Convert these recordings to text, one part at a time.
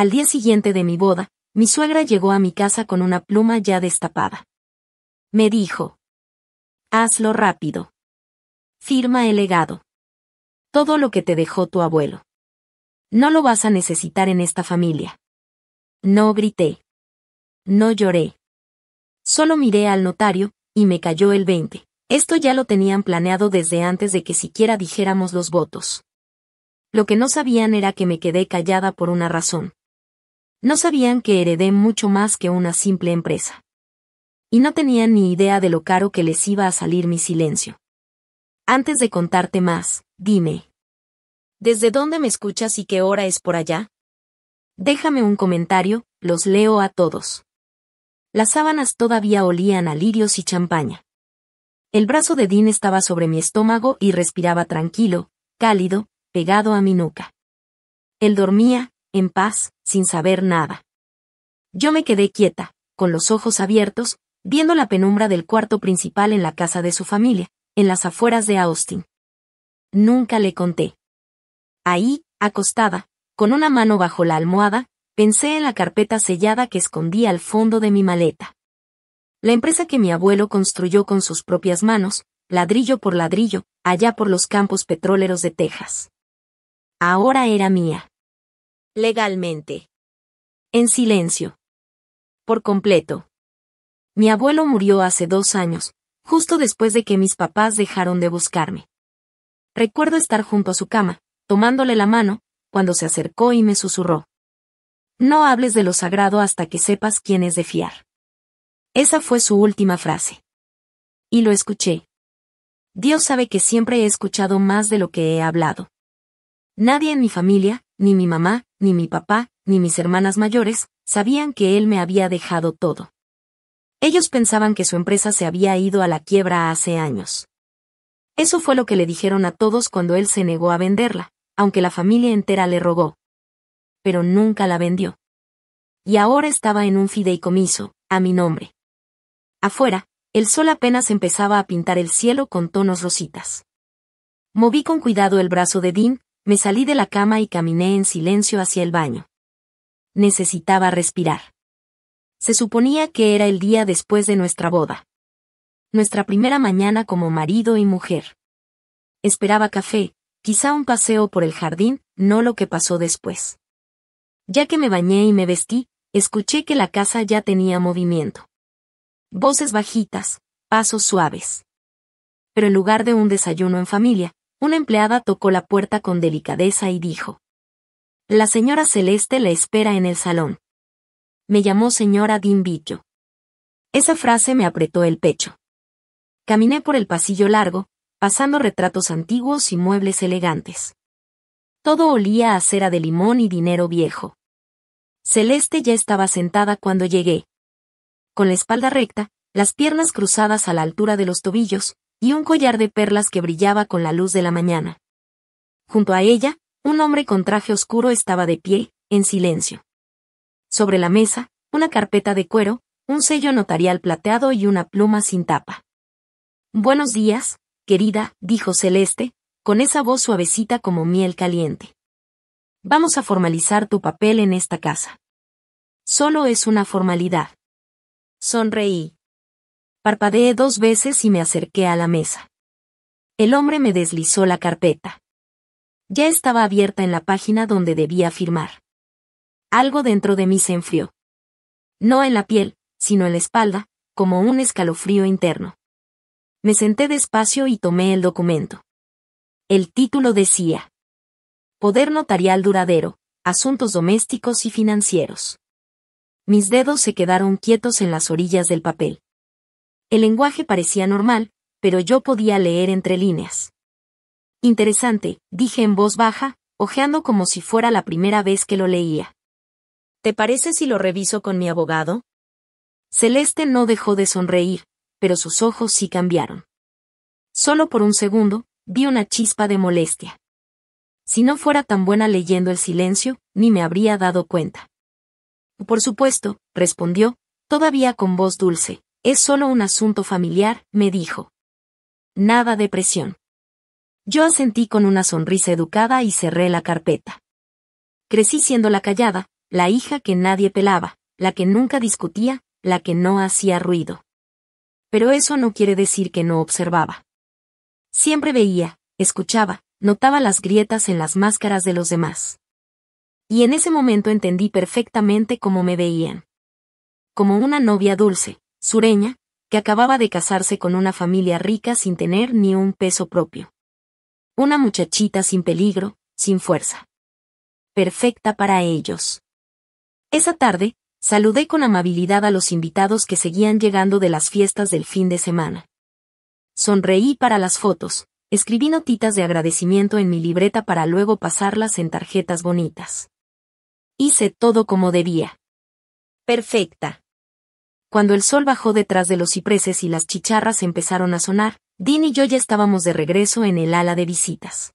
Al día siguiente de mi boda, mi suegra llegó a mi casa con una pluma ya destapada. Me dijo: hazlo rápido. Firma el legado. Todo lo que te dejó tu abuelo. No lo vas a necesitar en esta familia. No grité. No lloré. Solo miré al notario, y me cayó el 20. Esto ya lo tenían planeado desde antes de que siquiera dijéramos los votos. Lo que no sabían era que me quedé callada por una razón. No sabían que heredé mucho más que una simple empresa. Y no tenían ni idea de lo caro que les iba a salir mi silencio. Antes de contarte más, dime. ¿Desde dónde me escuchas y qué hora es por allá? Déjame un comentario, los leo a todos. Las sábanas todavía olían a lirios y champaña. El brazo de Dean estaba sobre mi estómago y respiraba tranquilo, cálido, pegado a mi nuca. Él dormía, en paz, sin saber nada. Yo me quedé quieta, con los ojos abiertos, viendo la penumbra del cuarto principal en la casa de su familia, en las afueras de Austin. Nunca le conté. Ahí, acostada, con una mano bajo la almohada, pensé en la carpeta sellada que escondía al fondo de mi maleta. La empresa que mi abuelo construyó con sus propias manos, ladrillo por ladrillo, allá por los campos petroleros de Texas. Ahora era mía. Legalmente. En silencio. Por completo. Mi abuelo murió hace 2 años, justo después de que mis papás dejaron de buscarme. Recuerdo estar junto a su cama, tomándole la mano, cuando se acercó y me susurró: no hables de lo sagrado hasta que sepas quién es de fiar. Esa fue su última frase. Y lo escuché. Dios sabe que siempre he escuchado más de lo que he hablado. Nadie en mi familia, ni mi mamá, ni mi papá, ni mis hermanas mayores, sabían que él me había dejado todo. Ellos pensaban que su empresa se había ido a la quiebra hace años. Eso fue lo que le dijeron a todos cuando él se negó a venderla, aunque la familia entera le rogó. Pero nunca la vendió. Y ahora estaba en un fideicomiso, a mi nombre. Afuera, el sol apenas empezaba a pintar el cielo con tonos rositas. Moví con cuidado el brazo de Dean, me salí de la cama y caminé en silencio hacia el baño. Necesitaba respirar. Se suponía que era el día después de nuestra boda. Nuestra primera mañana como marido y mujer. Esperaba café, quizá un paseo por el jardín, no lo que pasó después. Ya que me bañé y me vestí, escuché que la casa ya tenía movimiento. Voces bajitas, pasos suaves. Pero en lugar de un desayuno en familia, una empleada tocó la puerta con delicadeza y dijo: la señora Celeste la espera en el salón. Me llamó señora Dimbillo. Esa frase me apretó el pecho. Caminé por el pasillo largo, pasando retratos antiguos y muebles elegantes. Todo olía a cera de limón y dinero viejo. Celeste ya estaba sentada cuando llegué. Con la espalda recta, las piernas cruzadas a la altura de los tobillos, y un collar de perlas que brillaba con la luz de la mañana. Junto a ella, un hombre con traje oscuro estaba de pie, en silencio. Sobre la mesa, una carpeta de cuero, un sello notarial plateado y una pluma sin tapa. Buenos días, querida, dijo Celeste, con esa voz suavecita como miel caliente. Vamos a formalizar tu papel en esta casa. Solo es una formalidad. Sonreí. Parpadeé 2 veces y me acerqué a la mesa. El hombre me deslizó la carpeta. Ya estaba abierta en la página donde debía firmar. Algo dentro de mí se enfrió. No en la piel, sino en la espalda, como un escalofrío interno. Me senté despacio y tomé el documento. El título decía: Poder notarial duradero, asuntos domésticos y financieros. Mis dedos se quedaron quietos en las orillas del papel. El lenguaje parecía normal, pero yo podía leer entre líneas. Interesante, dije en voz baja, hojeando como si fuera la primera vez que lo leía. ¿Te parece si lo reviso con mi abogado? Celeste no dejó de sonreír, pero sus ojos sí cambiaron. Solo por un segundo, vi una chispa de molestia. Si no fuera tan buena leyendo el silencio, ni me habría dado cuenta. Por supuesto, respondió, todavía con voz dulce, es solo un asunto familiar, me dijo. Nada de presión. Yo asentí con una sonrisa educada y cerré la carpeta. Crecí siendo la callada, la hija que nadie pelaba, la que nunca discutía, la que no hacía ruido. Pero eso no quiere decir que no observaba. Siempre veía, escuchaba, notaba las grietas en las máscaras de los demás. Y en ese momento entendí perfectamente cómo me veían. Como una novia dulce, sureña, que acababa de casarse con una familia rica sin tener ni un peso propio. Una muchachita sin peligro, sin fuerza. Perfecta para ellos. Esa tarde, saludé con amabilidad a los invitados que seguían llegando de las fiestas del fin de semana. Sonreí para las fotos, escribí notitas de agradecimiento en mi libreta para luego pasarlas en tarjetas bonitas. Hice todo como debía. Perfecta. Cuando el sol bajó detrás de los cipreses y las chicharras empezaron a sonar, Dean y yo ya estábamos de regreso en el ala de visitas.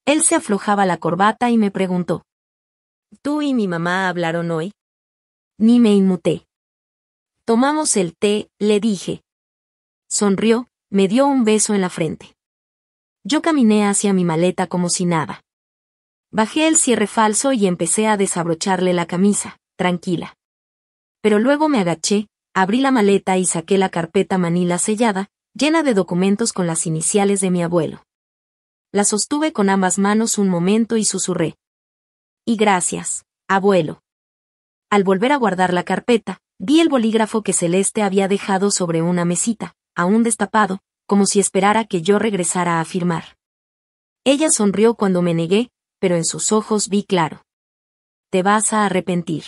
Él se aflojaba la corbata y me preguntó: ¿Tú y mi mamá hablaron hoy? Ni me inmuté. Tomamos el té, le dije. Sonrió, me dio un beso en la frente. Yo caminé hacia mi maleta como si nada. Bajé el cierre falso y empecé a desabrocharle la camisa, tranquila. Pero luego me agaché, abrí la maleta y saqué la carpeta manila sellada, llena de documentos con las iniciales de mi abuelo. La sostuve con ambas manos un momento y susurré: Y gracias, abuelo. Al volver a guardar la carpeta, vi el bolígrafo que Celeste había dejado sobre una mesita, aún destapado, como si esperara que yo regresara a firmar. Ella sonrió cuando me negué, pero en sus ojos vi claro. Te vas a arrepentir.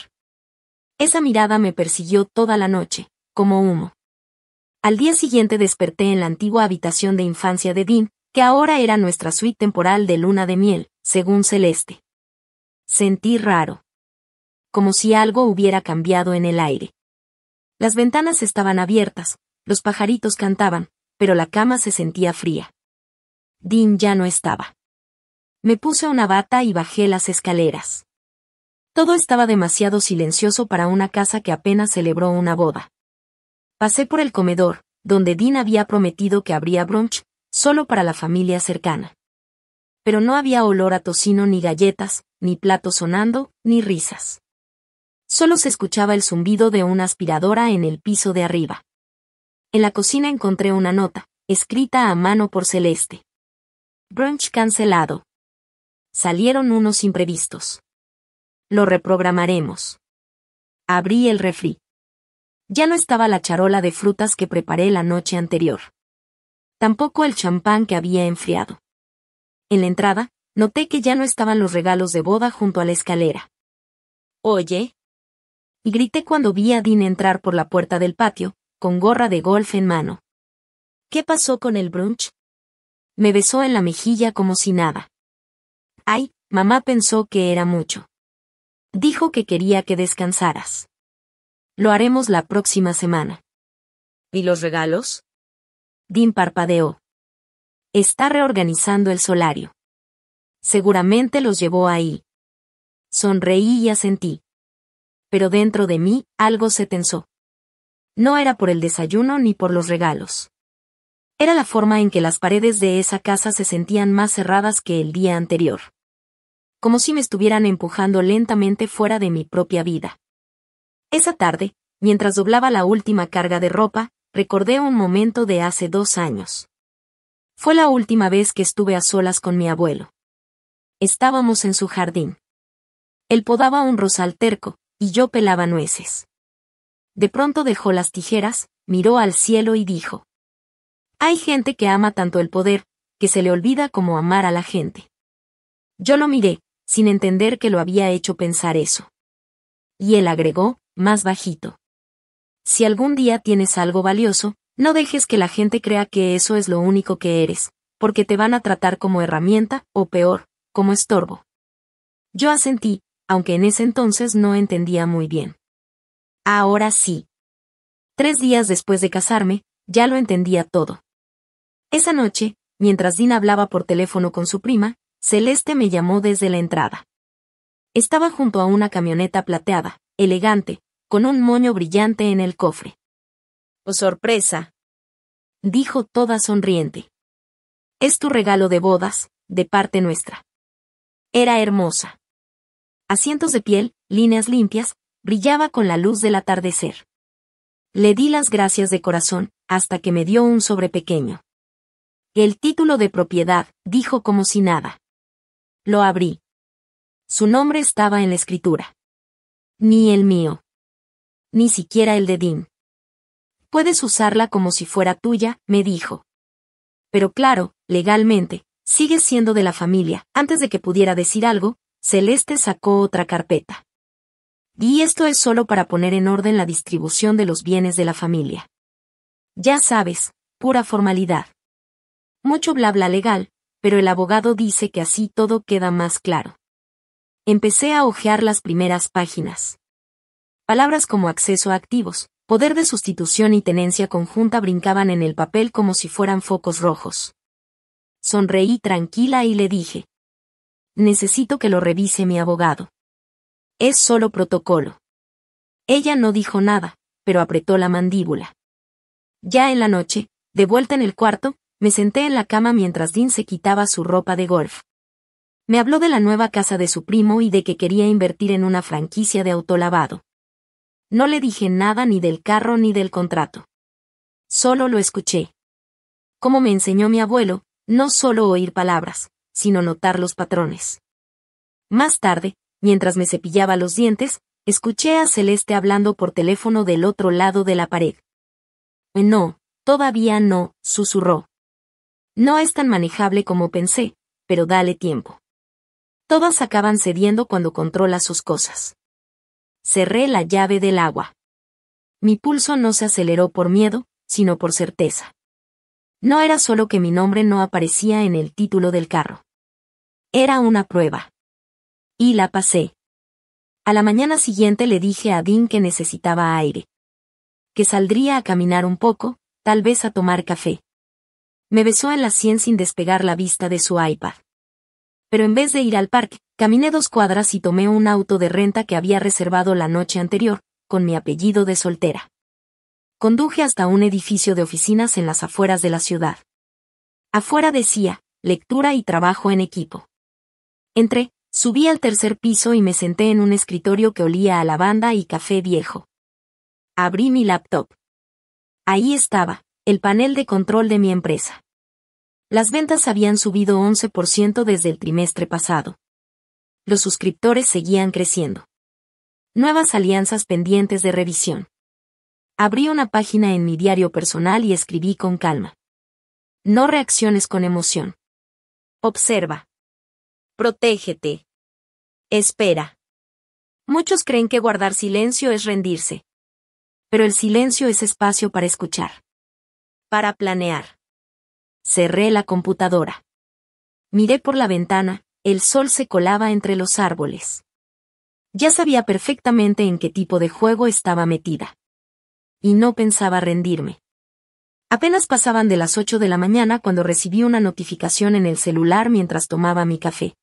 Esa mirada me persiguió toda la noche, como humo. Al día siguiente desperté en la antigua habitación de infancia de Dean, que ahora era nuestra suite temporal de luna de miel, según Celeste. Sentí raro. Como si algo hubiera cambiado en el aire. Las ventanas estaban abiertas, los pajaritos cantaban, pero la cama se sentía fría. Dean ya no estaba. Me puse una bata y bajé las escaleras. Todo estaba demasiado silencioso para una casa que apenas celebró una boda. Pasé por el comedor, donde Dean había prometido que habría brunch, solo para la familia cercana. Pero no había olor a tocino ni galletas, ni platos sonando, ni risas. Solo se escuchaba el zumbido de una aspiradora en el piso de arriba. En la cocina encontré una nota, escrita a mano por Celeste. Brunch cancelado. Salieron unos imprevistos. Lo reprogramaremos. Abrí el refri. Ya no estaba la charola de frutas que preparé la noche anterior. Tampoco el champán que había enfriado. En la entrada, noté que ya no estaban los regalos de boda junto a la escalera. Oye. Y grité cuando vi a Dean entrar por la puerta del patio, con gorra de golf en mano. ¿Qué pasó con el brunch? Me besó en la mejilla como si nada. Ay, mamá pensó que era mucho. Dijo que quería que descansaras. Lo haremos la próxima semana. ¿Y los regalos? Dean parpadeó. Está reorganizando el solario. Seguramente los llevó ahí. Sonreí y asentí. Pero dentro de mí, algo se tensó. No era por el desayuno ni por los regalos. Era la forma en que las paredes de esa casa se sentían más cerradas que el día anterior. Como si me estuvieran empujando lentamente fuera de mi propia vida. Esa tarde, mientras doblaba la última carga de ropa, recordé un momento de hace 2 años. Fue la última vez que estuve a solas con mi abuelo. Estábamos en su jardín. Él podaba un rosal terco, y yo pelaba nueces. De pronto dejó las tijeras, miró al cielo y dijo: Hay gente que ama tanto el poder, que se le olvida cómo amar a la gente. Yo lo miré, sin entender que lo había hecho pensar eso. Y él agregó, más bajito: Si algún día tienes algo valioso, no dejes que la gente crea que eso es lo único que eres, porque te van a tratar como herramienta, o peor, como estorbo. Yo asentí, aunque en ese entonces no entendía muy bien. Ahora sí. 3 días después de casarme, ya lo entendía todo. Esa noche, mientras Dean hablaba por teléfono con su prima, Celeste me llamó desde la entrada. Estaba junto a una camioneta plateada, elegante, con un moño brillante en el cofre. ¡Oh, sorpresa!, dijo toda sonriente. Es tu regalo de bodas, de parte nuestra. Era hermosa. Asientos de piel, líneas limpias, brillaba con la luz del atardecer. Le di las gracias de corazón, hasta que me dio un sobre pequeño. El título de propiedad, dijo como si nada. Lo abrí. Su nombre estaba en la escritura. Ni el mío. Ni siquiera el de Dean. Puedes usarla como si fuera tuya, me dijo. Pero claro, legalmente, sigues siendo de la familia. Antes de que pudiera decir algo, Celeste sacó otra carpeta. Y esto es solo para poner en orden la distribución de los bienes de la familia. Ya sabes, pura formalidad. Mucho bla bla legal, pero el abogado dice que así todo queda más claro. Empecé a hojear las primeras páginas. Palabras como acceso a activos, poder de sustitución y tenencia conjunta brincaban en el papel como si fueran focos rojos. Sonreí tranquila y le dije: necesito que lo revise mi abogado. Es solo protocolo. Ella no dijo nada, pero apretó la mandíbula. Ya en la noche, de vuelta en el cuarto, me senté en la cama mientras Dean se quitaba su ropa de golf. Me habló de la nueva casa de su primo y de que quería invertir en una franquicia de autolavado. No le dije nada ni del carro ni del contrato. Solo lo escuché. Como me enseñó mi abuelo, no solo oír palabras, sino notar los patrones. Más tarde, mientras me cepillaba los dientes, escuché a Celeste hablando por teléfono del otro lado de la pared. No, todavía no, susurró. No es tan manejable como pensé, pero dale tiempo. Todas acaban cediendo cuando controla sus cosas. Cerré la llave del agua. Mi pulso no se aceleró por miedo, sino por certeza. No era solo que mi nombre no aparecía en el título del carro. Era una prueba. Y la pasé. A la mañana siguiente le dije a Dean que necesitaba aire. Que saldría a caminar un poco, tal vez a tomar café. Me besó en la sien sin despegar la vista de su iPad. Pero en vez de ir al parque, caminé 2 cuadras y tomé un auto de renta que había reservado la noche anterior, con mi apellido de soltera. Conduje hasta un edificio de oficinas en las afueras de la ciudad. Afuera decía, lectura y trabajo en equipo. Entré, subí al 3er piso y me senté en un escritorio que olía a lavanda y café viejo. Abrí mi laptop. Ahí estaba, el panel de control de mi empresa. Las ventas habían subido 11% desde el trimestre pasado. Los suscriptores seguían creciendo. Nuevas alianzas pendientes de revisión. Abrí una página en mi diario personal y escribí con calma. No reacciones con emoción. Observa. Protégete. Espera. Muchos creen que guardar silencio es rendirse. Pero el silencio es espacio para escuchar. Para planear. Cerré la computadora. Miré por la ventana, el sol se colaba entre los árboles. Ya sabía perfectamente en qué tipo de juego estaba metida. Y no pensaba rendirme. Apenas pasaban de las 8 de la mañana cuando recibí una notificación en el celular mientras tomaba mi café.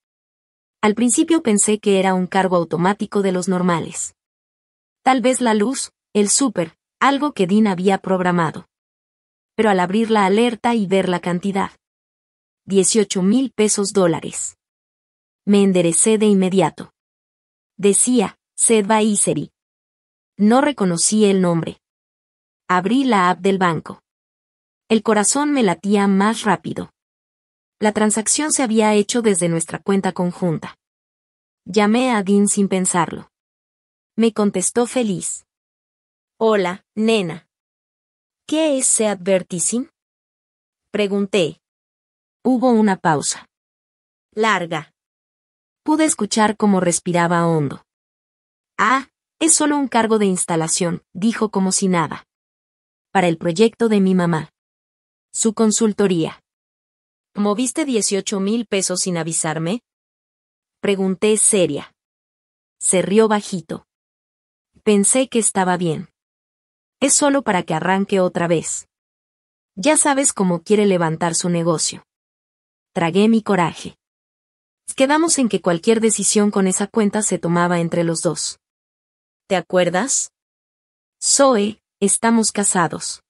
Al principio pensé que era un cargo automático de los normales. Tal vez la luz, el súper, algo que Dean había programado. Pero al abrir la alerta y ver la cantidad. 18,000 pesos dólares. Me enderecé de inmediato. Decía, Sedvaiseri. No reconocí el nombre. Abrí la app del banco. El corazón me latía más rápido. La transacción se había hecho desde nuestra cuenta conjunta. Llamé a Dean sin pensarlo. Me contestó feliz. Hola, nena. ¿Qué es Advertising? Pregunté. Hubo una pausa. Larga. Pude escuchar cómo respiraba hondo. Ah, es solo un cargo de instalación, dijo como si nada. Para el proyecto de mi mamá. Su consultoría. ¿Moviste 18,000 pesos sin avisarme? Pregunté seria. Se rió bajito. Pensé que estaba bien. Es solo para que arranque otra vez. Ya sabes cómo quiere levantar su negocio. Tragué mi coraje. Quedamos en que cualquier decisión con esa cuenta se tomaba entre los dos. ¿Te acuerdas? Zoe, estamos casados.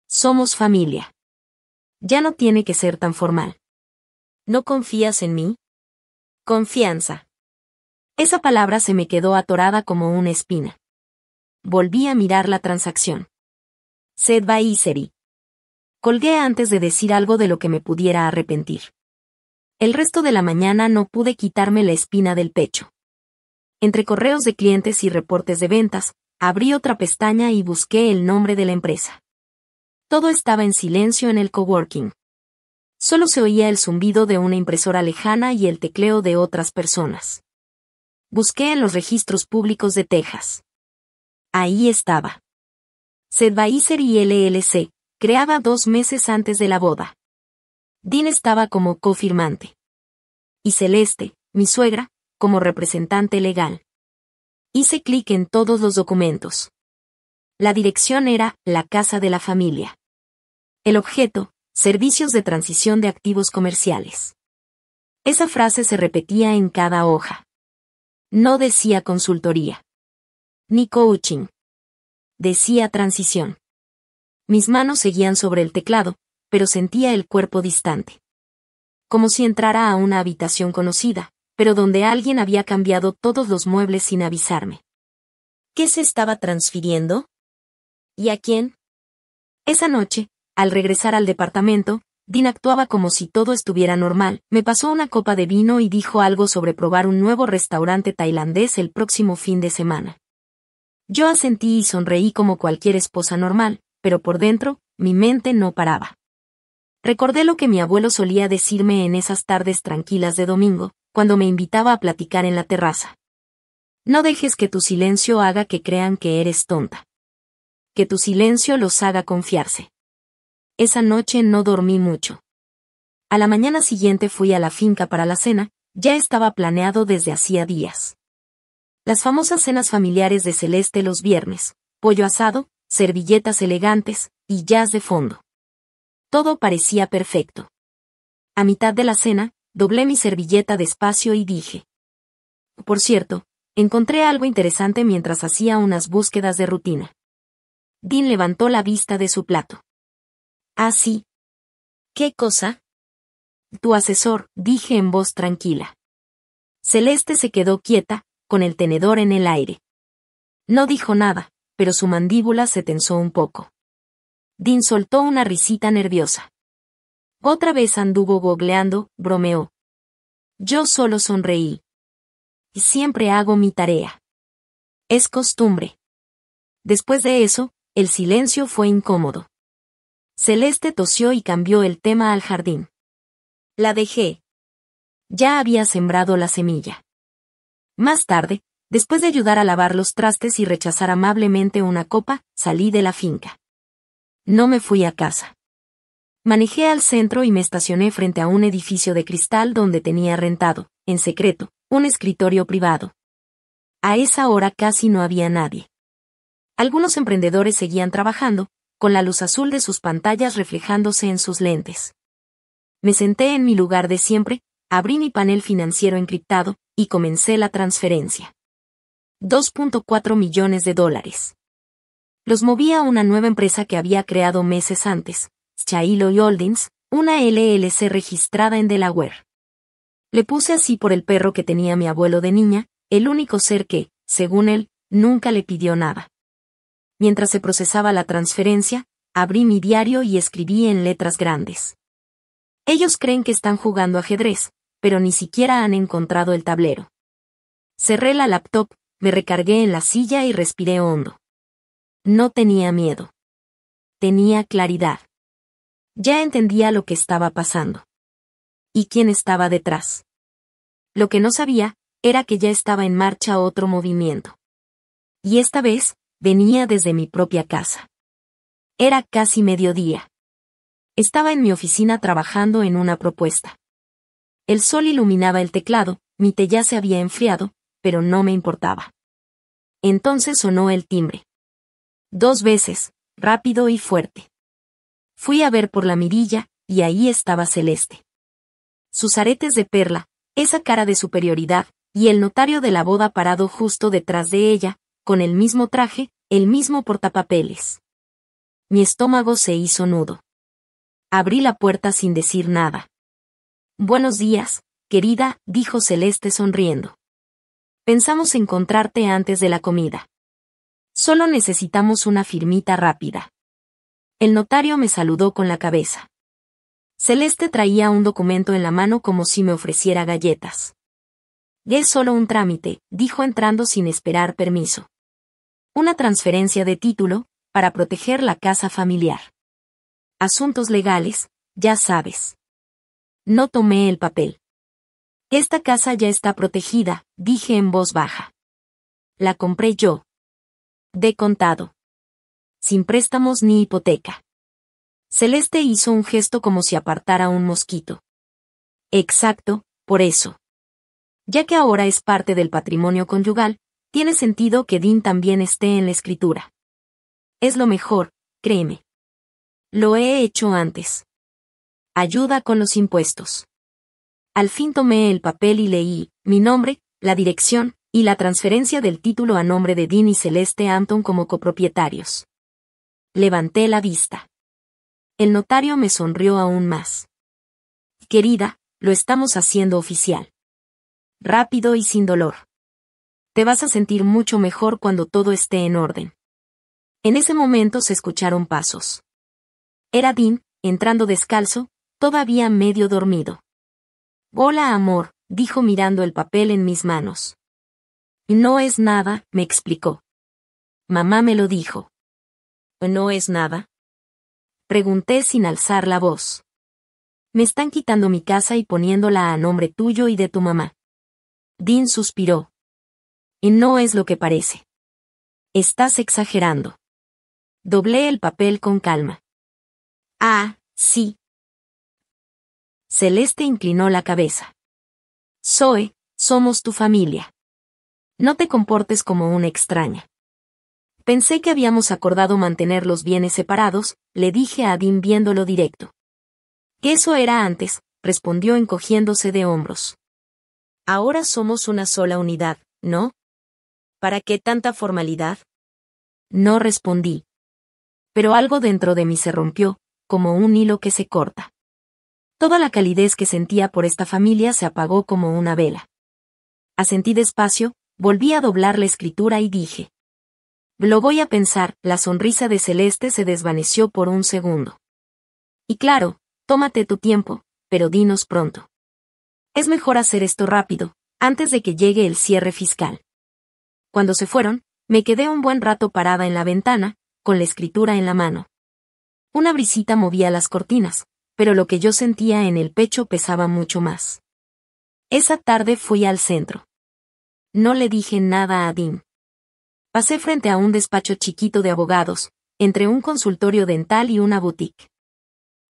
Somos familia. Ya no tiene que ser tan formal. ¿No confías en mí? Confianza. Esa palabra se me quedó atorada como una espina. Volví a mirar la transacción. Advisory. Colgué antes de decir algo de lo que me pudiera arrepentir. El resto de la mañana no pude quitarme la espina del pecho. Entre correos de clientes y reportes de ventas, abrí otra pestaña y busqué el nombre de la empresa. Todo estaba en silencio en el coworking. Solo se oía el zumbido de una impresora lejana y el tecleo de otras personas. Busqué en los registros públicos de Texas. Ahí estaba. Advisory LLC, creada 2 meses antes de la boda. Dean estaba como cofirmante. Y Celeste, mi suegra, como representante legal. Hice clic en todos los documentos. La dirección era la casa de la familia. El objeto, servicios de transición de activos comerciales. Esa frase se repetía en cada hoja. No decía consultoría. Ni coaching. Decía transición. Mis manos seguían sobre el teclado, pero sentía el cuerpo distante. Como si entrara a una habitación conocida, pero donde alguien había cambiado todos los muebles sin avisarme. ¿Qué se estaba transfiriendo? ¿Y a quién? Esa noche, al regresar al departamento, Dean actuaba como si todo estuviera normal. Me pasó una copa de vino y dijo algo sobre probar un nuevo restaurante tailandés el próximo fin de semana. Yo asentí y sonreí como cualquier esposa normal, pero por dentro, mi mente no paraba. Recordé lo que mi abuelo solía decirme en esas tardes tranquilas de domingo, cuando me invitaba a platicar en la terraza. No dejes que tu silencio haga que crean que eres tonta. Que tu silencio los haga confiarse. Esa noche no dormí mucho. A la mañana siguiente fui a la finca para la cena, ya estaba planeado desde hacía días. Las famosas cenas familiares de Celeste los viernes, pollo asado, servilletas elegantes, y jazz de fondo. Todo parecía perfecto. A mitad de la cena, doblé mi servilleta despacio y dije. Por cierto, encontré algo interesante mientras hacía unas búsquedas de rutina. Dean levantó la vista de su plato. Ah, sí. ¿Qué cosa? Tu asesor, dije en voz tranquila. Celeste se quedó quieta, con el tenedor en el aire. No dijo nada, pero su mandíbula se tensó un poco. Dean soltó una risita nerviosa. Otra vez anduvo googleando, bromeó. Yo solo sonreí. Siempre hago mi tarea. Es costumbre. Después de eso, el silencio fue incómodo. Celeste tosió y cambió el tema al jardín. La dejé. Ya había sembrado la semilla. Más tarde, después de ayudar a lavar los trastes y rechazar amablemente una copa, salí de la finca. No me fui a casa. Manejé al centro y me estacioné frente a un edificio de cristal donde tenía rentado, en secreto, un escritorio privado. A esa hora casi no había nadie. Algunos emprendedores seguían trabajando, con la luz azul de sus pantallas reflejándose en sus lentes. Me senté en mi lugar de siempre, abrí mi panel financiero encriptado, y comencé la transferencia. $2.4 millones. Los moví a una nueva empresa que había creado meses antes, Shiloh Holdings, una LLC registrada en Delaware. Le puse así por el perro que tenía mi abuelo de niña, el único ser que, según él, nunca le pidió nada. Mientras se procesaba la transferencia, abrí mi diario y escribí en letras grandes. Ellos creen que están jugando ajedrez, pero ni siquiera han encontrado el tablero. Cerré la laptop, me recargué en la silla y respiré hondo. No tenía miedo. Tenía claridad. Ya entendía lo que estaba pasando. ¿Y quién estaba detrás? Lo que no sabía, era que ya estaba en marcha otro movimiento. Y esta vez, venía desde mi propia casa. Era casi mediodía. Estaba en mi oficina trabajando en una propuesta. El sol iluminaba el teclado, mi té ya se había enfriado, pero no me importaba. Entonces sonó el timbre. 2 veces, rápido y fuerte. Fui a ver por la mirilla, y ahí estaba Celeste. Sus aretes de perla, esa cara de superioridad, y el notario de la boda parado justo detrás de ella, con el mismo traje, el mismo portapapeles. Mi estómago se hizo nudo. Abrí la puerta sin decir nada. Buenos días, querida, dijo Celeste sonriendo. Pensamos encontrarte antes de la comida. Solo necesitamos una firmita rápida. El notario me saludó con la cabeza. Celeste traía un documento en la mano como si me ofreciera galletas. Es solo un trámite, dijo entrando sin esperar permiso. Una transferencia de título, para proteger la casa familiar. Asuntos legales, ya sabes. No tomé el papel. Esta casa ya está protegida, dije en voz baja. La compré yo. De contado. Sin préstamos ni hipoteca. Celeste hizo un gesto como si apartara un mosquito. Exacto, por eso. Ya que ahora es parte del patrimonio conyugal, tiene sentido que Dean también esté en la escritura. Es lo mejor, créeme. Lo he hecho antes. Ayuda con los impuestos. Al fin tomé el papel y leí mi nombre, la dirección, y la transferencia del título a nombre de Dean y Celeste Hampton como copropietarios. Levanté la vista. El notario me sonrió aún más. Querida, lo estamos haciendo oficial. Rápido y sin dolor. Te vas a sentir mucho mejor cuando todo esté en orden. En ese momento se escucharon pasos. Era Dean, entrando descalzo, todavía medio dormido. Hola amor, dijo mirando el papel en mis manos. No es nada, me explicó. Mamá me lo dijo. ¿No es nada? Pregunté sin alzar la voz. Me están quitando mi casa y poniéndola a nombre tuyo y de tu mamá. Dean suspiró. Y no es lo que parece. Estás exagerando. Doblé el papel con calma. Ah, sí. Celeste inclinó la cabeza. Zoe, somos tu familia. No te comportes como una extraña. Pensé que habíamos acordado mantener los bienes separados, le dije a Dean viéndolo directo. Que eso era antes, respondió encogiéndose de hombros. Ahora somos una sola unidad, ¿no? ¿Para qué tanta formalidad? No respondí. Pero algo dentro de mí se rompió, como un hilo que se corta. Toda la calidez que sentía por esta familia se apagó como una vela. Asentí despacio, volví a doblar la escritura y dije. Lo voy a pensar, la sonrisa de Celeste se desvaneció por un segundo. Y claro, tómate tu tiempo, pero dinos pronto. Es mejor hacer esto rápido, antes de que llegue el cierre fiscal. Cuando se fueron, me quedé un buen rato parada en la ventana, con la escritura en la mano. Una brisita movía las cortinas, pero lo que yo sentía en el pecho pesaba mucho más. Esa tarde fui al centro. No le dije nada a Dean. Pasé frente a un despacho chiquito de abogados, entre un consultorio dental y una boutique.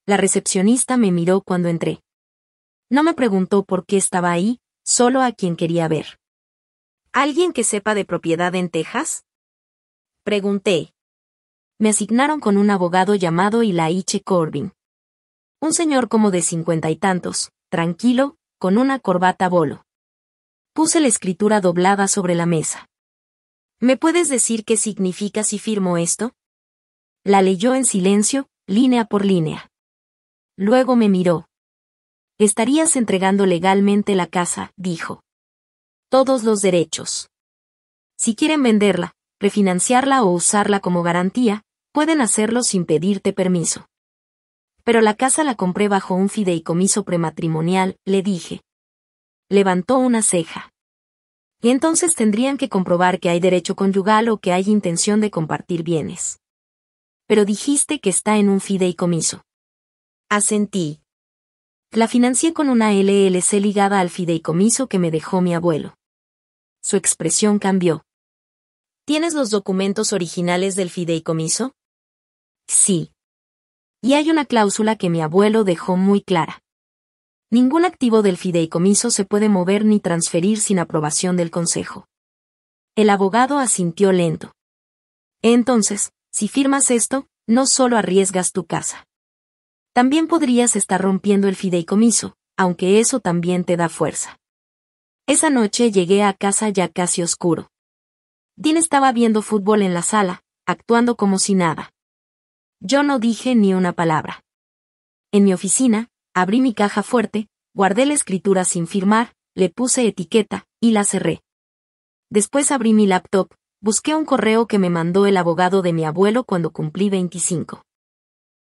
La recepcionista me miró cuando entré. No me preguntó por qué estaba ahí, solo a quien quería ver. ¿Alguien que sepa de propiedad en Texas? Pregunté. Me asignaron con un abogado llamado Elijah Corbin. Un señor como de 50 y tantos, tranquilo, con una corbata bolo. Puse la escritura doblada sobre la mesa. ¿Me puedes decir qué significa si firmo esto? La leyó en silencio, línea por línea. Luego me miró. Estarías entregando legalmente la casa, dijo. Todos los derechos. Si quieren venderla, refinanciarla o usarla como garantía, pueden hacerlo sin pedirte permiso. Pero la casa la compré bajo un fideicomiso prematrimonial, le dije. Levantó una ceja. Y entonces tendrían que comprobar que hay derecho conyugal o que hay intención de compartir bienes. Pero dijiste que está en un fideicomiso. Asentí. La financié con una LLC ligada al fideicomiso que me dejó mi abuelo. Su expresión cambió. ¿Tienes los documentos originales del fideicomiso? Sí. Y hay una cláusula que mi abuelo dejó muy clara. Ningún activo del fideicomiso se puede mover ni transferir sin aprobación del consejo. El abogado asintió lento. Entonces, si firmas esto, no solo arriesgas tu casa. También podrías estar rompiendo el fideicomiso, aunque eso también te da fuerza. Esa noche llegué a casa ya casi oscuro. Dean estaba viendo fútbol en la sala, actuando como si nada. Yo no dije ni una palabra. En mi oficina, abrí mi caja fuerte, guardé la escritura sin firmar, le puse etiqueta, y la cerré. Después abrí mi laptop, busqué un correo que me mandó el abogado de mi abuelo cuando cumplí 25.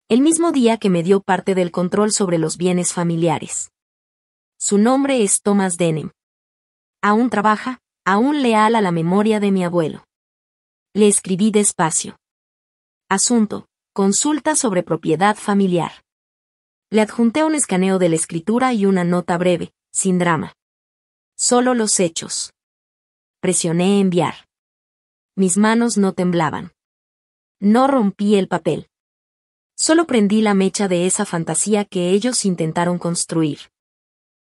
El mismo día que me dio parte del control sobre los bienes familiares. Su nombre es Thomas Denham. Aún trabaja, aún leal a la memoria de mi abuelo. Le escribí despacio. Asunto: consulta sobre propiedad familiar. Le adjunté un escaneo de la escritura y una nota breve, sin drama. Solo los hechos. Presioné enviar. Mis manos no temblaban. No rompí el papel. Solo prendí la mecha de esa fantasía que ellos intentaron construir.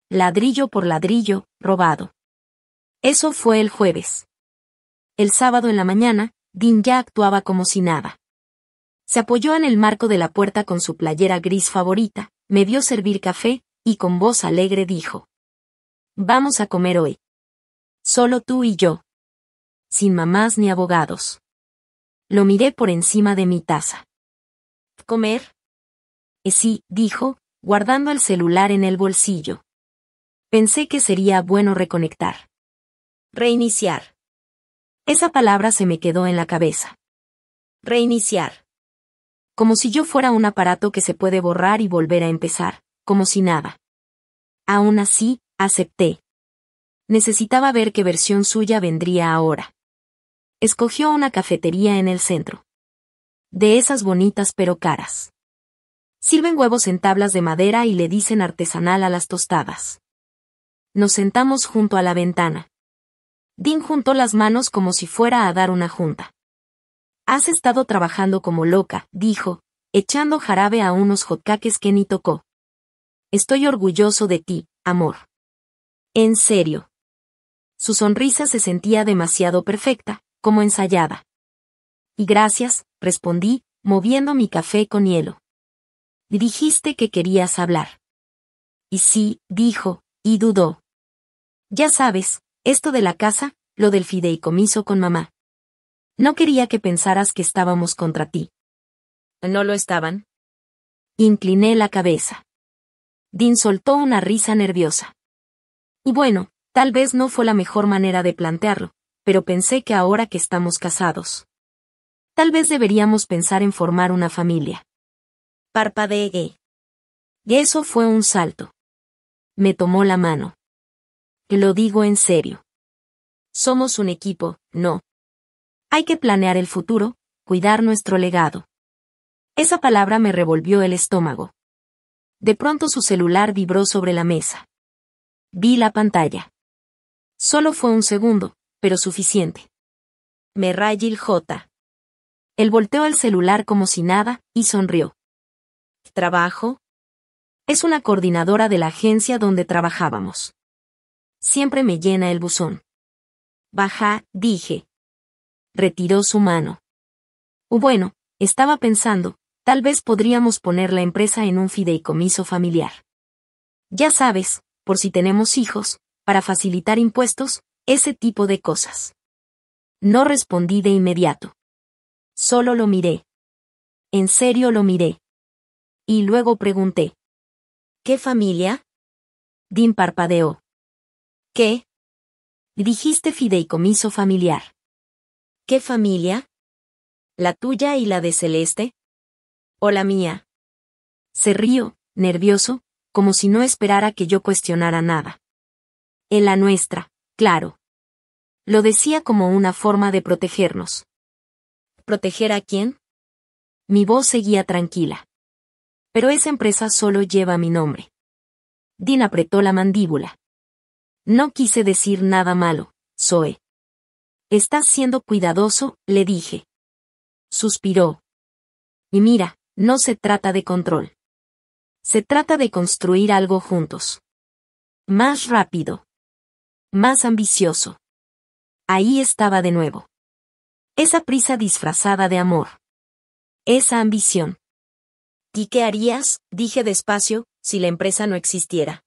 Ladrillo por ladrillo, robado. Eso fue el jueves. El sábado en la mañana, Dean ya actuaba como si nada. Se apoyó en el marco de la puerta con su playera gris favorita, me vio servir café, y con voz alegre dijo: «Vamos a comer hoy. Solo tú y yo. Sin mamás ni abogados». Lo miré por encima de mi taza. ¿Comer? Sí, dijo, guardando el celular en el bolsillo. Pensé que sería bueno reconectar. Reiniciar. Esa palabra se me quedó en la cabeza. Reiniciar. Como si yo fuera un aparato que se puede borrar y volver a empezar, como si nada. Aún así, acepté. Necesitaba ver qué versión suya vendría ahora. Escogió una cafetería en el centro. De esas bonitas pero caras. Sirven huevos en tablas de madera y le dicen artesanal a las tostadas. Nos sentamos junto a la ventana. Dean juntó las manos como si fuera a dar una junta. «Has estado trabajando como loca», dijo, echando jarabe a unos hotcakes que ni tocó. «Estoy orgulloso de ti, amor». «¿En serio?» Su sonrisa se sentía demasiado perfecta, como ensayada. «Y gracias», respondí, moviendo mi café con hielo. «Dijiste que querías hablar». «Y sí», dijo, y dudó. «Ya sabes, esto de la casa, lo del fideicomiso con mamá. No quería que pensaras que estábamos contra ti». ¿No lo estaban? Incliné la cabeza. Dean soltó una risa nerviosa. Y bueno, tal vez no fue la mejor manera de plantearlo, pero pensé que ahora que estamos casados, tal vez deberíamos pensar en formar una familia. Parpadeé. Y eso fue un salto. Me tomó la mano. Lo digo en serio. Somos un equipo, ¿no? Hay que planear el futuro, cuidar nuestro legado. Esa palabra me revolvió el estómago. De pronto su celular vibró sobre la mesa. Vi la pantalla. Solo fue un segundo, pero suficiente. Merrayil J. Él volteó el celular como si nada, y sonrió. ¿Trabajo? Es una coordinadora de la agencia donde trabajábamos. Siempre me llena el buzón. Baja, dije. Retiró su mano. Bueno, estaba pensando, tal vez podríamos poner la empresa en un fideicomiso familiar. Ya sabes, por si tenemos hijos, para facilitar impuestos, ese tipo de cosas. No respondí de inmediato. Solo lo miré. En serio lo miré. Y luego pregunté. ¿Qué familia? Dean parpadeó. ¿Qué? Dijiste fideicomiso familiar. ¿Qué familia? ¿La tuya y la de Celeste? ¿O la mía? Se rió, nervioso, como si no esperara que yo cuestionara nada. En la nuestra, claro. Lo decía como una forma de protegernos. ¿Proteger a quién? Mi voz seguía tranquila. Pero esa empresa solo lleva mi nombre. Dean apretó la mandíbula. No quise decir nada malo, Zoe. Estás siendo cuidadoso, le dije. Suspiró. Y mira, no se trata de control. Se trata de construir algo juntos. Más rápido. Más ambicioso. Ahí estaba de nuevo. Esa prisa disfrazada de amor. Esa ambición. ¿Y qué harías? Dije despacio, si la empresa no existiera.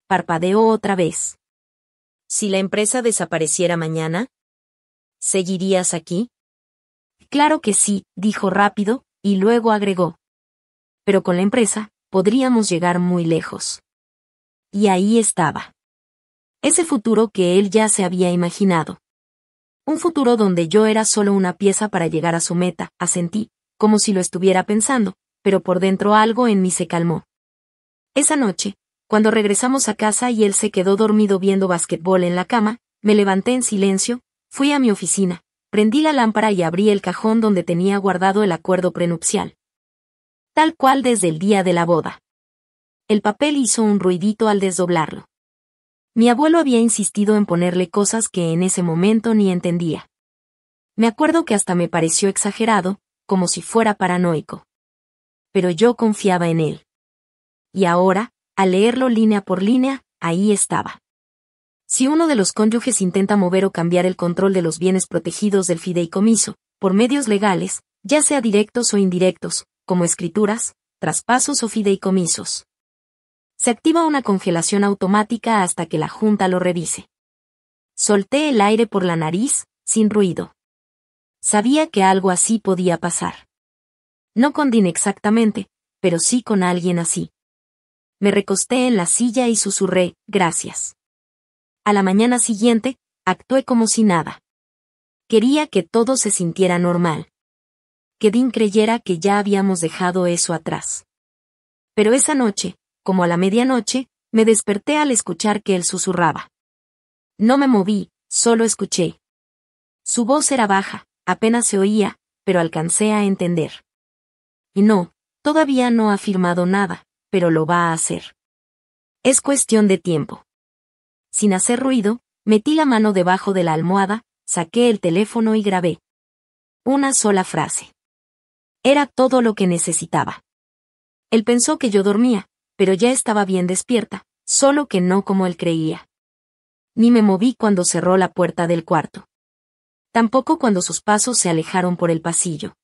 Parpadeó otra vez. ¿Si la empresa desapareciera mañana? ¿Seguirías aquí? Claro que sí, dijo rápido, y luego agregó. Pero con la empresa, podríamos llegar muy lejos. Y ahí estaba. Ese futuro que él ya se había imaginado. Un futuro donde yo era solo una pieza para llegar a su meta, asentí, como si lo estuviera pensando, pero por dentro algo en mí se calmó. Esa noche, cuando regresamos a casa y él se quedó dormido viendo basquetbol en la cama, me levanté en silencio, fui a mi oficina, prendí la lámpara y abrí el cajón donde tenía guardado el acuerdo prenupcial. Tal cual desde el día de la boda. El papel hizo un ruidito al desdoblarlo. Mi abuelo había insistido en ponerle cosas que en ese momento ni entendía. Me acuerdo que hasta me pareció exagerado, como si fuera paranoico. Pero yo confiaba en él. Y ahora, al leerlo línea por línea, ahí estaba. Si uno de los cónyuges intenta mover o cambiar el control de los bienes protegidos del fideicomiso, por medios legales, ya sea directos o indirectos, como escrituras, traspasos o fideicomisos, se activa una congelación automática hasta que la Junta lo revise. Solté el aire por la nariz, sin ruido. Sabía que algo así podía pasar. No con Dean exactamente, pero sí con alguien así. Me recosté en la silla y susurré, gracias. A la mañana siguiente, actué como si nada. Quería que todo se sintiera normal. Que Dean creyera que ya habíamos dejado eso atrás. Pero esa noche, como a la medianoche, me desperté al escuchar que él susurraba. No me moví, solo escuché. Su voz era baja, apenas se oía, pero alcancé a entender. Y no, todavía no ha firmado nada, pero lo va a hacer. Es cuestión de tiempo. Sin hacer ruido, metí la mano debajo de la almohada, saqué el teléfono y grabé. Una sola frase. Era todo lo que necesitaba. Él pensó que yo dormía, pero ya estaba bien despierta, solo que no como él creía. Ni me moví cuando cerró la puerta del cuarto. Tampoco cuando sus pasos se alejaron por el pasillo.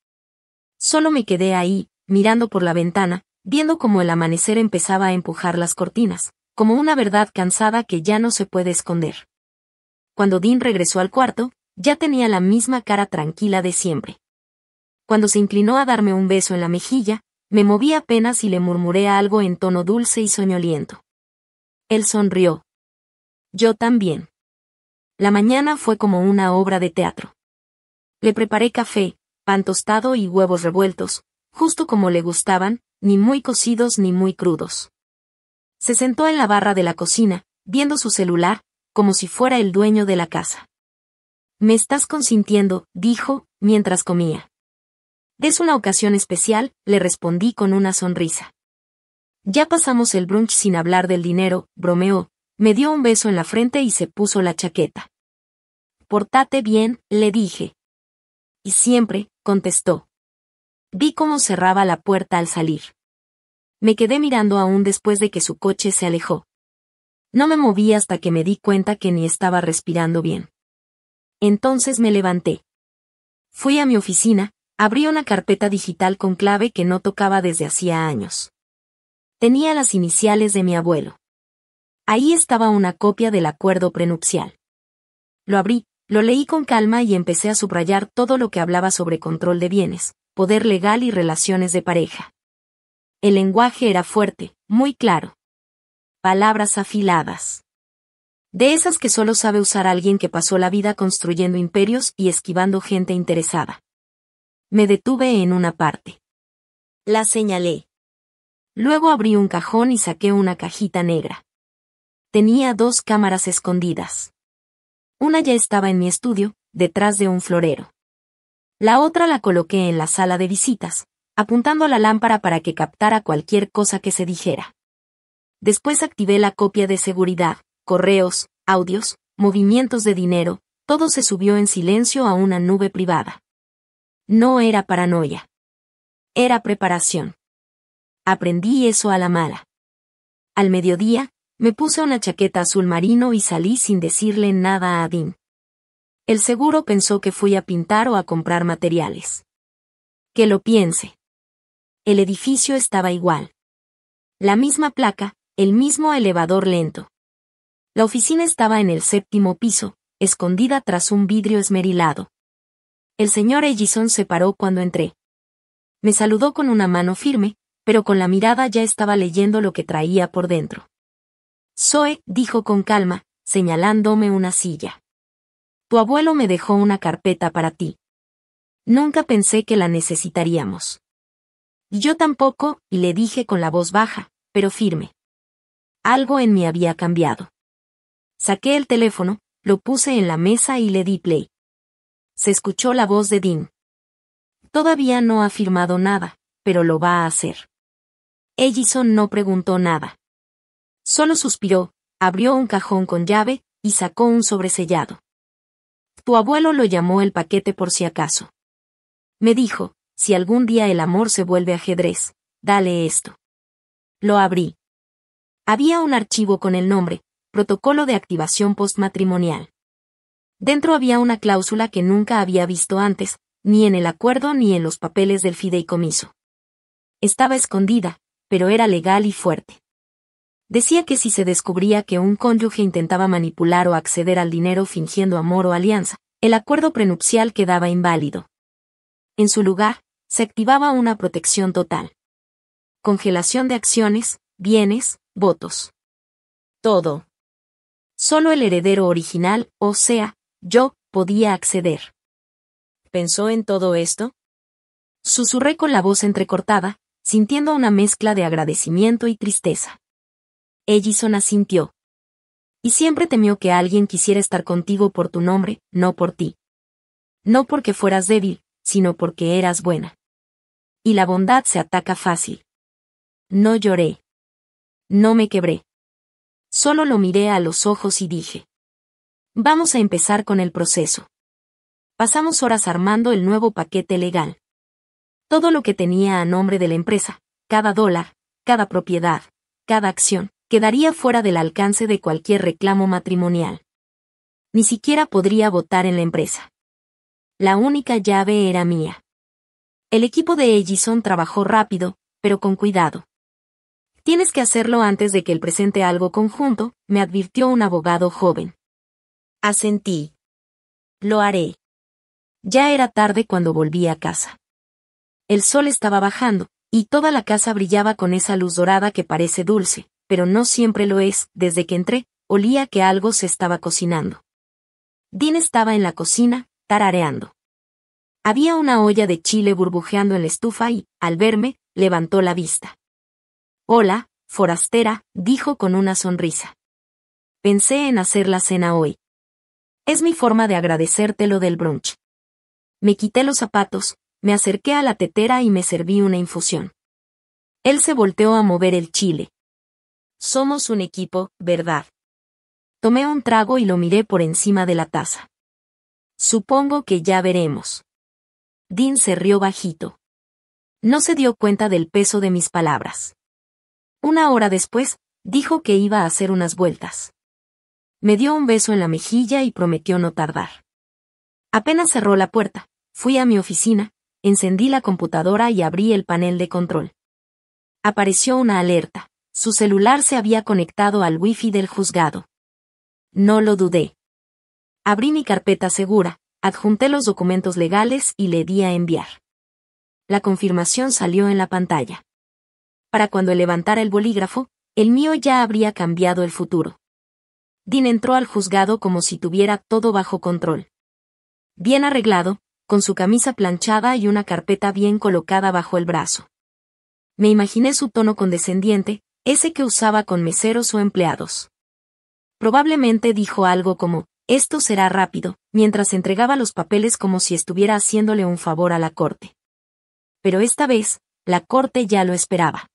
Solo me quedé ahí, mirando por la ventana, viendo cómo el amanecer empezaba a empujar las cortinas, como una verdad cansada que ya no se puede esconder. Cuando Dean regresó al cuarto, ya tenía la misma cara tranquila de siempre. Cuando se inclinó a darme un beso en la mejilla, me moví apenas y le murmuré algo en tono dulce y soñoliento. Él sonrió. Yo también. La mañana fue como una obra de teatro. Le preparé café, pan tostado y huevos revueltos, justo como le gustaban, ni muy cocidos ni muy crudos. Se sentó en la barra de la cocina, viendo su celular, como si fuera el dueño de la casa. Me estás consintiendo, dijo, mientras comía. Es una ocasión especial, le respondí con una sonrisa. Ya pasamos el brunch sin hablar del dinero, bromeó, me dio un beso en la frente y se puso la chaqueta. Pórtate bien, le dije. Y siempre, contestó. Vi cómo cerraba la puerta al salir. Me quedé mirando aún después de que su coche se alejó. No me moví hasta que me di cuenta que ni estaba respirando bien. Entonces me levanté. Fui a mi oficina, abrí una carpeta digital con clave que no tocaba desde hacía años. Tenía las iniciales de mi abuelo. Ahí estaba una copia del acuerdo prenupcial. Lo abrí, lo leí con calma y empecé a subrayar todo lo que hablaba sobre control de bienes, poder legal y relaciones de pareja. El lenguaje era fuerte, muy claro. Palabras afiladas. De esas que solo sabe usar alguien que pasó la vida construyendo imperios y esquivando gente interesada. Me detuve en una parte. La señalé. Luego abrí un cajón y saqué una cajita negra. Tenía 2 cámaras escondidas. Una ya estaba en mi estudio, detrás de un florero. La otra la coloqué en la sala de visitas, apuntando a la lámpara para que captara cualquier cosa que se dijera. Después activé la copia de seguridad, correos, audios, movimientos de dinero, todo se subió en silencio a una nube privada. No era paranoia. Era preparación. Aprendí eso a la mala. Al mediodía, me puse una chaqueta azul marino y salí sin decirle nada a Dean. El seguro pensó que fui a pintar o a comprar materiales. Que lo piense. El edificio estaba igual. La misma placa, el mismo elevador lento. La oficina estaba en el 7º piso, escondida tras un vidrio esmerilado. El señor Ellison se paró cuando entré. Me saludó con una mano firme, pero con la mirada ya estaba leyendo lo que traía por dentro. Zoe, dijo con calma, señalándome una silla. Tu abuelo me dejó una carpeta para ti. Nunca pensé que la necesitaríamos. Yo tampoco, y le dije con la voz baja, pero firme. Algo en mí había cambiado. Saqué el teléfono, lo puse en la mesa y le di play. Se escuchó la voz de Dean. Todavía no ha firmado nada, pero lo va a hacer. Ellison no preguntó nada. Solo suspiró, abrió un cajón con llave, y sacó un sobresellado. Tu abuelo lo llamó el paquete por si acaso. Me dijo, si algún día el amor se vuelve ajedrez, dale esto. Lo abrí. Había un archivo con el nombre, Protocolo de Activación Postmatrimonial. Dentro había una cláusula que nunca había visto antes, ni en el acuerdo ni en los papeles del fideicomiso. Estaba escondida, pero era legal y fuerte. Decía que si se descubría que un cónyuge intentaba manipular o acceder al dinero fingiendo amor o alianza, el acuerdo prenupcial quedaba inválido. En su lugar, se activaba una protección total. Congelación de acciones, bienes, votos. Todo. Solo el heredero original, o sea, yo, podía acceder. ¿Pensó en todo esto? Susurré con la voz entrecortada, sintiendo una mezcla de agradecimiento y tristeza. Ellison asintió. Y siempre temió que alguien quisiera estar contigo por tu nombre, no por ti. No porque fueras débil, sino porque eras buena. Y la bondad se ataca fácil. No lloré. No me quebré. Solo lo miré a los ojos y dije. Vamos a empezar con el proceso. Pasamos horas armando el nuevo paquete legal. Todo lo que tenía a nombre de la empresa, cada dólar, cada propiedad, cada acción, quedaría fuera del alcance de cualquier reclamo matrimonial. Ni siquiera podría votar en la empresa. La única llave era mía. El equipo de Ellison trabajó rápido, pero con cuidado. Tienes que hacerlo antes de que él presente algo conjunto, me advirtió un abogado joven. Asentí. Lo haré. Ya era tarde cuando volví a casa. El sol estaba bajando, y toda la casa brillaba con esa luz dorada que parece dulce, pero no siempre lo es. Desde que entré, olía que algo se estaba cocinando. Dean estaba en la cocina, tarareando. Había una olla de chile burbujeando en la estufa y, al verme, levantó la vista. Hola, forastera, dijo con una sonrisa. Pensé en hacer la cena hoy. Es mi forma de agradecerte lo del brunch. Me quité los zapatos, me acerqué a la tetera y me serví una infusión. Él se volteó a mover el chile. Somos un equipo, ¿verdad? Tomé un trago y lo miré por encima de la taza. Supongo que ya veremos. Dean se rió bajito. No se dio cuenta del peso de mis palabras. Una hora después, dijo que iba a hacer unas vueltas. Me dio un beso en la mejilla y prometió no tardar. Apenas cerró la puerta, fui a mi oficina, encendí la computadora y abrí el panel de control. Apareció una alerta. Su celular se había conectado al wifi del juzgado. No lo dudé. Abrí mi carpeta segura, adjunté los documentos legales y le di a enviar. La confirmación salió en la pantalla. Para cuando levantara el bolígrafo, el mío ya habría cambiado el futuro. Dean entró al juzgado como si tuviera todo bajo control. Bien arreglado, con su camisa planchada y una carpeta bien colocada bajo el brazo. Me imaginé su tono condescendiente, ese que usaba con meseros o empleados. Probablemente dijo algo como, esto será rápido, mientras entregaba los papeles como si estuviera haciéndole un favor a la corte. Pero esta vez, la corte ya lo esperaba.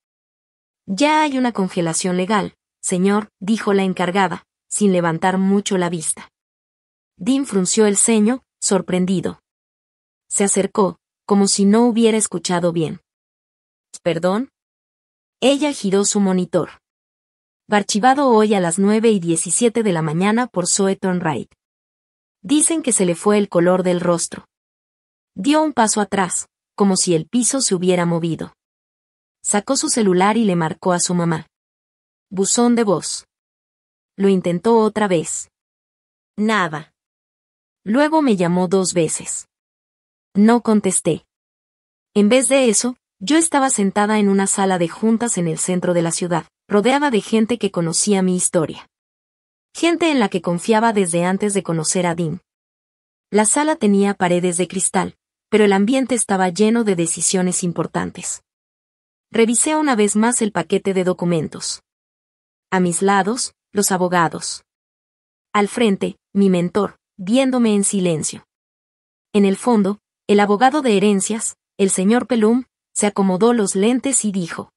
Ya hay una congelación legal, señor, dijo la encargada, sin levantar mucho la vista. Dean frunció el ceño, sorprendido. Se acercó, como si no hubiera escuchado bien. ¿Perdón? Ella giró su monitor. Archivado hoy a las 9:17 de la mañana por Soeton Wright. Dicen que se le fue el color del rostro. Dio un paso atrás, como si el piso se hubiera movido. Sacó su celular y le marcó a su mamá. Buzón de voz. Lo intentó otra vez. Nada. Luego me llamó 2 veces. No contesté. En vez de eso, yo estaba sentada en una sala de juntas en el centro de la ciudad, rodeada de gente que conocía mi historia. Gente en la que confiaba desde antes de conocer a Dean. La sala tenía paredes de cristal, pero el ambiente estaba lleno de decisiones importantes. Revisé una vez más el paquete de documentos. A mis lados, los abogados. Al frente, mi mentor, viéndome en silencio. En el fondo, el abogado de herencias, el señor Pelum, se acomodó los lentes y dijo: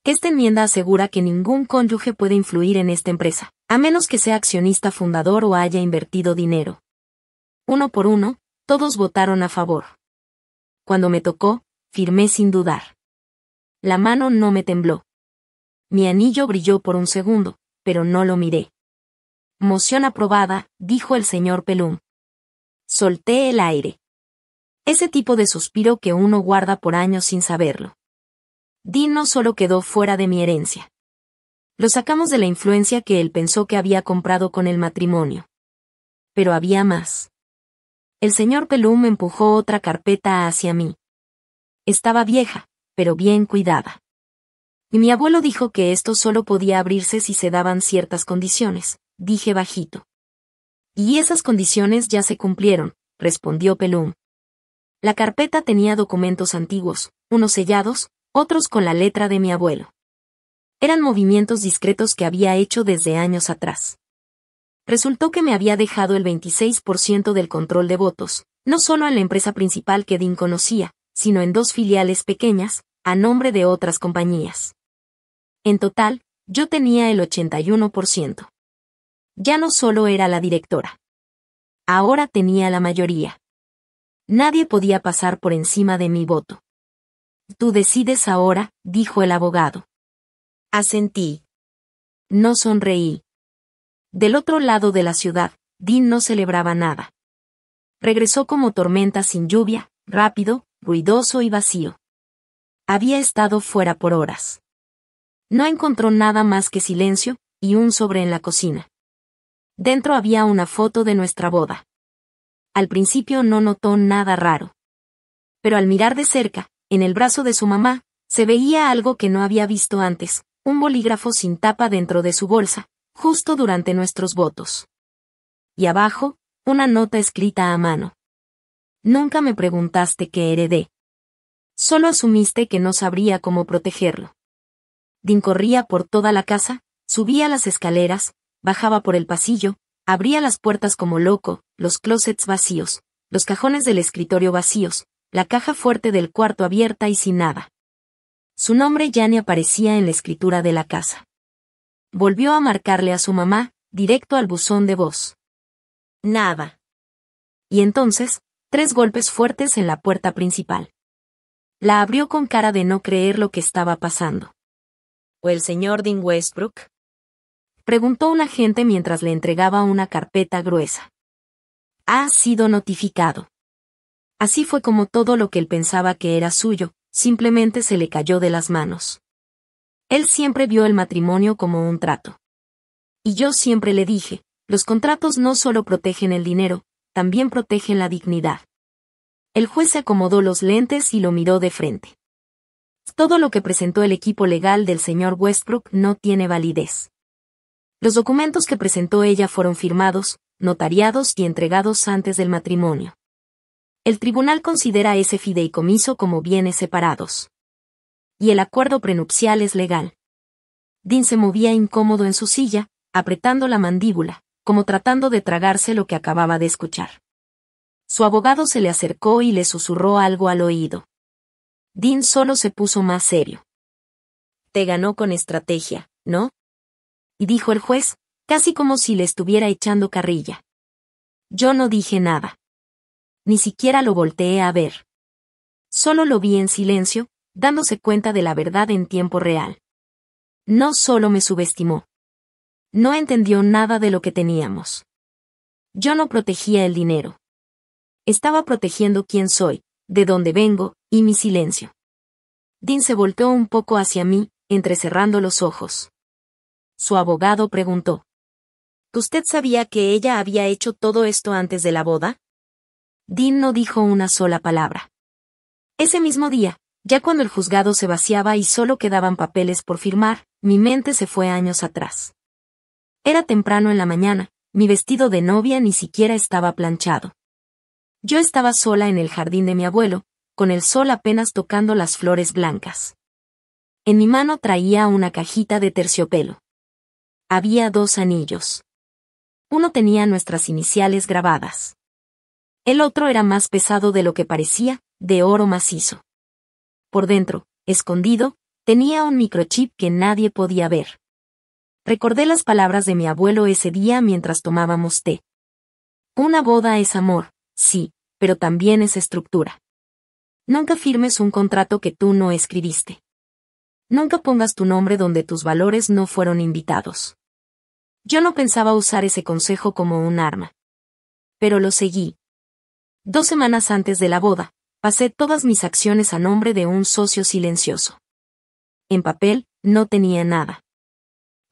esta enmienda asegura que ningún cónyuge puede influir en esta empresa, a menos que sea accionista fundador o haya invertido dinero. Uno por uno, todos votaron a favor. Cuando me tocó, firmé sin dudar. La mano no me tembló. Mi anillo brilló por un segundo, pero no lo miré. Moción aprobada, dijo el señor Pelum. Solté el aire. Ese tipo de suspiro que uno guarda por años sin saberlo. Dean no solo quedó fuera de mi herencia. Lo sacamos de la influencia que él pensó que había comprado con el matrimonio. Pero había más. El señor Pelum empujó otra carpeta hacia mí. Estaba vieja, pero bien cuidada. Y mi abuelo dijo que esto solo podía abrirse si se daban ciertas condiciones, dije bajito. Y esas condiciones ya se cumplieron, respondió Pelum. La carpeta tenía documentos antiguos, unos sellados, otros con la letra de mi abuelo. Eran movimientos discretos que había hecho desde años atrás. Resultó que me había dejado el 26% del control de votos, no solo en la empresa principal que Dean conocía, sino en 2 filiales pequeñas, a nombre de otras compañías. En total, yo tenía el 81%. Ya no solo era la directora. Ahora tenía la mayoría. Nadie podía pasar por encima de mi voto. Tú decides ahora, dijo el abogado. Asentí. No sonreí. Del otro lado de la ciudad, Dean no celebraba nada. Regresó como tormenta sin lluvia, rápido, ruidoso y vacío. Había estado fuera por horas. No encontró nada más que silencio, y un sobre en la cocina. Dentro había una foto de nuestra boda. Al principio no notó nada raro. Pero al mirar de cerca, en el brazo de su mamá, se veía algo que no había visto antes, un bolígrafo sin tapa dentro de su bolsa, justo durante nuestros votos. Y abajo, una nota escrita a mano. Nunca me preguntaste qué heredé. Solo asumiste que no sabría cómo protegerlo. Dean corría por toda la casa, subía las escaleras, bajaba por el pasillo, abría las puertas como loco, los closets vacíos, los cajones del escritorio vacíos, la caja fuerte del cuarto abierta y sin nada. Su nombre ya ni aparecía en la escritura de la casa. Volvió a marcarle a su mamá, directo al buzón de voz. Nada. Y entonces, 3 golpes fuertes en la puerta principal. La abrió con cara de no creer lo que estaba pasando. ¿O el señor Dean Westbrook? Preguntó un agente mientras le entregaba una carpeta gruesa. Ha sido notificado. Así fue como todo lo que él pensaba que era suyo, simplemente se le cayó de las manos. Él siempre vio el matrimonio como un trato. Y yo siempre le dije, los contratos no solo protegen el dinero, también protegen la dignidad. El juez se acomodó los lentes y lo miró de frente. Todo lo que presentó el equipo legal del señor Westbrook no tiene validez. Los documentos que presentó ella fueron firmados, notariados y entregados antes del matrimonio. El tribunal considera ese fideicomiso como bienes separados. Y el acuerdo prenupcial es legal. Dean se movía incómodo en su silla, apretando la mandíbula, como tratando de tragarse lo que acababa de escuchar. Su abogado se le acercó y le susurró algo al oído. Dean solo se puso más serio. Te ganó con estrategia, ¿no? Y dijo el juez, casi como si le estuviera echando carrilla. Yo no dije nada. Ni siquiera lo volteé a ver. Solo lo vi en silencio, dándose cuenta de la verdad en tiempo real. No solo me subestimó. No entendió nada de lo que teníamos. Yo no protegía el dinero. Estaba protegiendo quién soy, de dónde vengo, y mi silencio. Dean se volteó un poco hacia mí, entrecerrando los ojos. Su abogado preguntó. ¿Usted sabía que ella había hecho todo esto antes de la boda? Dean no dijo una sola palabra. Ese mismo día, ya cuando el juzgado se vaciaba y solo quedaban papeles por firmar, mi mente se fue años atrás. Era temprano en la mañana, mi vestido de novia ni siquiera estaba planchado. Yo estaba sola en el jardín de mi abuelo, con el sol apenas tocando las flores blancas. En mi mano traía una cajita de terciopelo. Había 2 anillos. Uno tenía nuestras iniciales grabadas. El otro era más pesado de lo que parecía, de oro macizo. Por dentro, escondido, tenía un microchip que nadie podía ver. Recordé las palabras de mi abuelo ese día mientras tomábamos té. Una boda es amor, sí, pero también es estructura. Nunca firmes un contrato que tú no escribiste. Nunca pongas tu nombre donde tus valores no fueron invitados. Yo no pensaba usar ese consejo como un arma. Pero lo seguí. 2 semanas antes de la boda, pasé todas mis acciones a nombre de un socio silencioso. En papel, no tenía nada.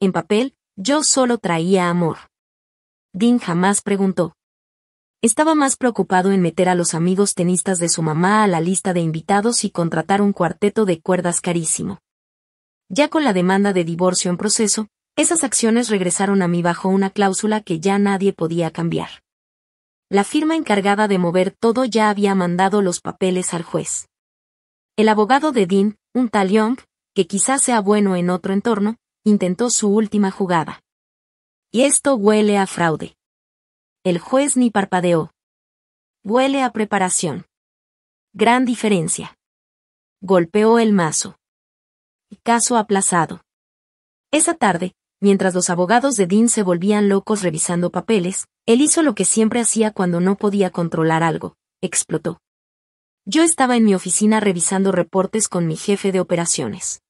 En papel, yo solo traía amor. Dean jamás preguntó. Estaba más preocupado en meter a los amigos tenistas de su mamá a la lista de invitados y contratar un cuarteto de cuerdas carísimo. Ya con la demanda de divorcio en proceso, esas acciones regresaron a mí bajo una cláusula que ya nadie podía cambiar. La firma encargada de mover todo ya había mandado los papeles al juez. El abogado de Dean, un tal Young, que quizás sea bueno en otro entorno, intentó su última jugada. Y esto huele a fraude. El juez ni parpadeó. Huele a preparación. Gran diferencia. Golpeó el mazo. Caso aplazado. Esa tarde, mientras los abogados de Dean se volvían locos revisando papeles, él hizo lo que siempre hacía cuando no podía controlar algo: explotó. Yo estaba en mi oficina revisando reportes con mi jefe de operaciones.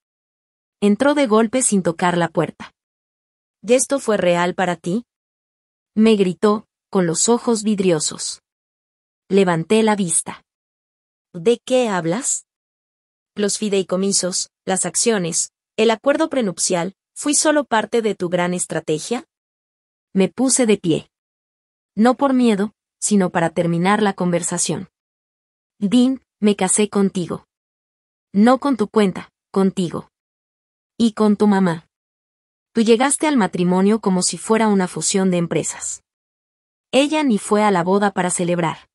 Entró de golpe sin tocar la puerta. ¿Y esto fue real para ti?, me gritó, con los ojos vidriosos. Levanté la vista. ¿De qué hablas? Los fideicomisos, las acciones, el acuerdo prenupcial, ¿fui solo parte de tu gran estrategia? Me puse de pie. No por miedo, sino para terminar la conversación. Dean, me casé contigo. No con tu cuenta, contigo. Y con tu mamá. Tú llegaste al matrimonio como si fuera una fusión de empresas. Ella ni fue a la boda para celebrar.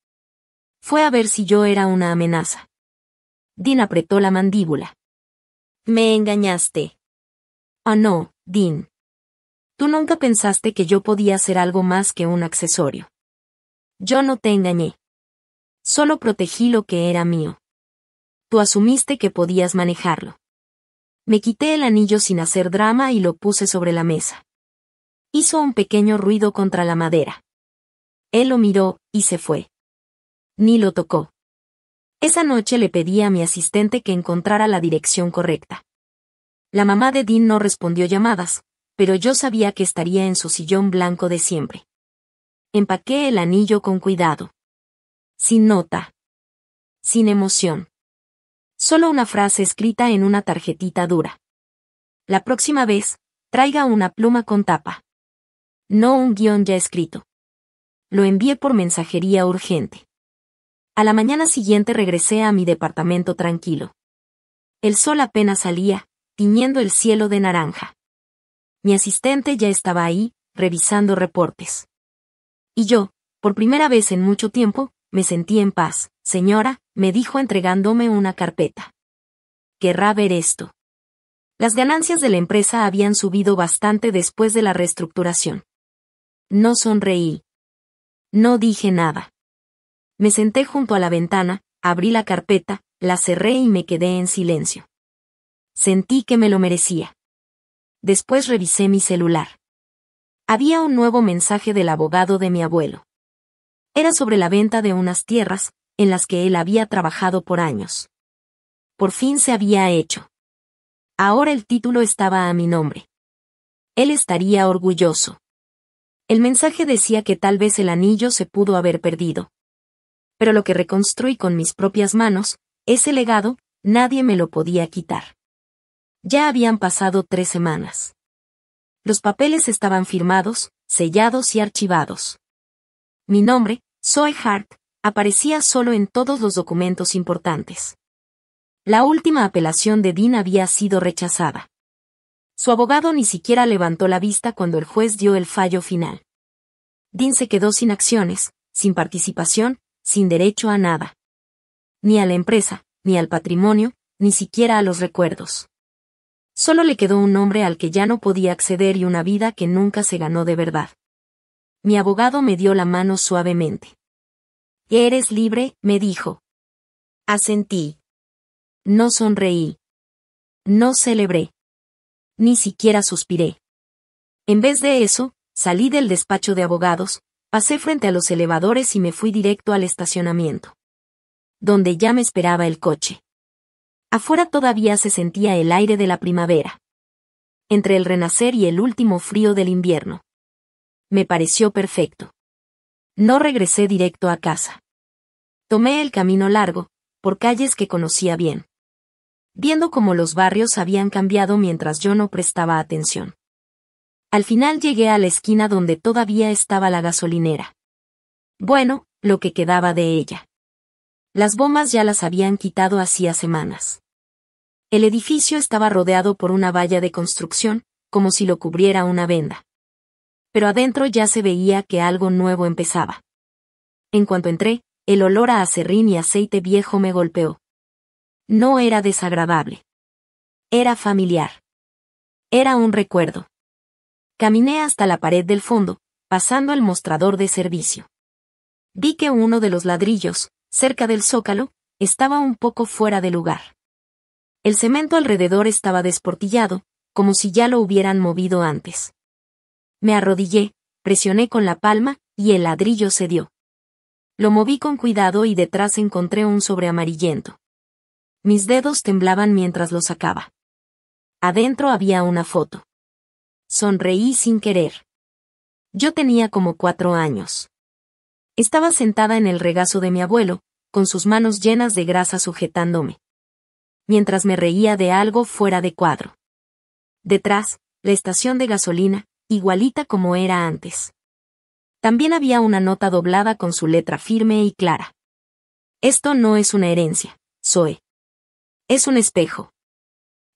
Fue a ver si yo era una amenaza. Dean apretó la mandíbula. Me engañaste. Ah, no, Dean. Tú nunca pensaste que yo podía ser algo más que un accesorio. Yo no te engañé. Solo protegí lo que era mío. Tú asumiste que podías manejarlo. Me quité el anillo sin hacer drama y lo puse sobre la mesa. Hizo un pequeño ruido contra la madera. Él lo miró, y se fue. Ni lo tocó. Esa noche le pedí a mi asistente que encontrara la dirección correcta. La mamá de Dean no respondió llamadas, pero yo sabía que estaría en su sillón blanco de siempre. Empaqué el anillo con cuidado. Sin nota. Sin emoción. Solo una frase escrita en una tarjetita dura. La próxima vez, traiga una pluma con tapa. No un guión ya escrito. Lo envié por mensajería urgente. A la mañana siguiente regresé a mi departamento tranquilo. El sol apenas salía, tiñendo el cielo de naranja. Mi asistente ya estaba ahí, revisando reportes. Y yo, por primera vez en mucho tiempo, me sentí en paz. Señora, me dijo entregándome una carpeta. ¿Querrá ver esto? Las ganancias de la empresa habían subido bastante después de la reestructuración. No sonreí. No dije nada. Me senté junto a la ventana, abrí la carpeta, la cerré y me quedé en silencio. Sentí que me lo merecía. Después revisé mi celular. Había un nuevo mensaje del abogado de mi abuelo. Era sobre la venta de unas tierras, en las que él había trabajado por años. Por fin se había hecho. Ahora el título estaba a mi nombre. Él estaría orgulloso. El mensaje decía que tal vez el anillo se pudo haber perdido. Pero lo que reconstruí con mis propias manos, ese legado, nadie me lo podía quitar. Ya habían pasado 3 semanas. Los papeles estaban firmados, sellados y archivados. Mi nombre, Zoe Hart, aparecía solo en todos los documentos importantes. La última apelación de Dean había sido rechazada. Su abogado ni siquiera levantó la vista cuando el juez dio el fallo final. Dean se quedó sin acciones, sin participación, sin derecho a nada. Ni a la empresa, ni al patrimonio, ni siquiera a los recuerdos. Solo le quedó un nombre al que ya no podía acceder y una vida que nunca se ganó de verdad. Mi abogado me dio la mano suavemente. «Eres libre», me dijo. Asentí. No sonreí. No celebré. Ni siquiera suspiré. En vez de eso, salí del despacho de abogados, pasé frente a los elevadores y me fui directo al estacionamiento, donde ya me esperaba el coche. Afuera todavía se sentía el aire de la primavera. Entre el renacer y el último frío del invierno. Me pareció perfecto. No regresé directo a casa. Tomé el camino largo, por calles que conocía bien. Viendo cómo los barrios habían cambiado mientras yo no prestaba atención. Al final llegué a la esquina donde todavía estaba la gasolinera. Bueno, lo que quedaba de ella. Las bombas ya las habían quitado hacía semanas. El edificio estaba rodeado por una valla de construcción, como si lo cubriera una venda. Pero adentro ya se veía que algo nuevo empezaba. En cuanto entré, el olor a aserrín y aceite viejo me golpeó. No era desagradable. Era familiar. Era un recuerdo. Caminé hasta la pared del fondo, pasando el mostrador de servicio. Vi que uno de los ladrillos, cerca del zócalo, estaba un poco fuera de lugar. El cemento alrededor estaba desportillado, como si ya lo hubieran movido antes. Me arrodillé, presioné con la palma, y el ladrillo cedió. Lo moví con cuidado y detrás encontré un sobre amarillento. Mis dedos temblaban mientras lo sacaba. Adentro había una foto. Sonreí sin querer. Yo tenía como 4 años. Estaba sentada en el regazo de mi abuelo, con sus manos llenas de grasa sujetándome. Mientras me reía de algo fuera de cuadro. Detrás, la estación de gasolina, igualita como era antes. También había una nota doblada con su letra firme y clara. Esto no es una herencia, Zoe. Es un espejo.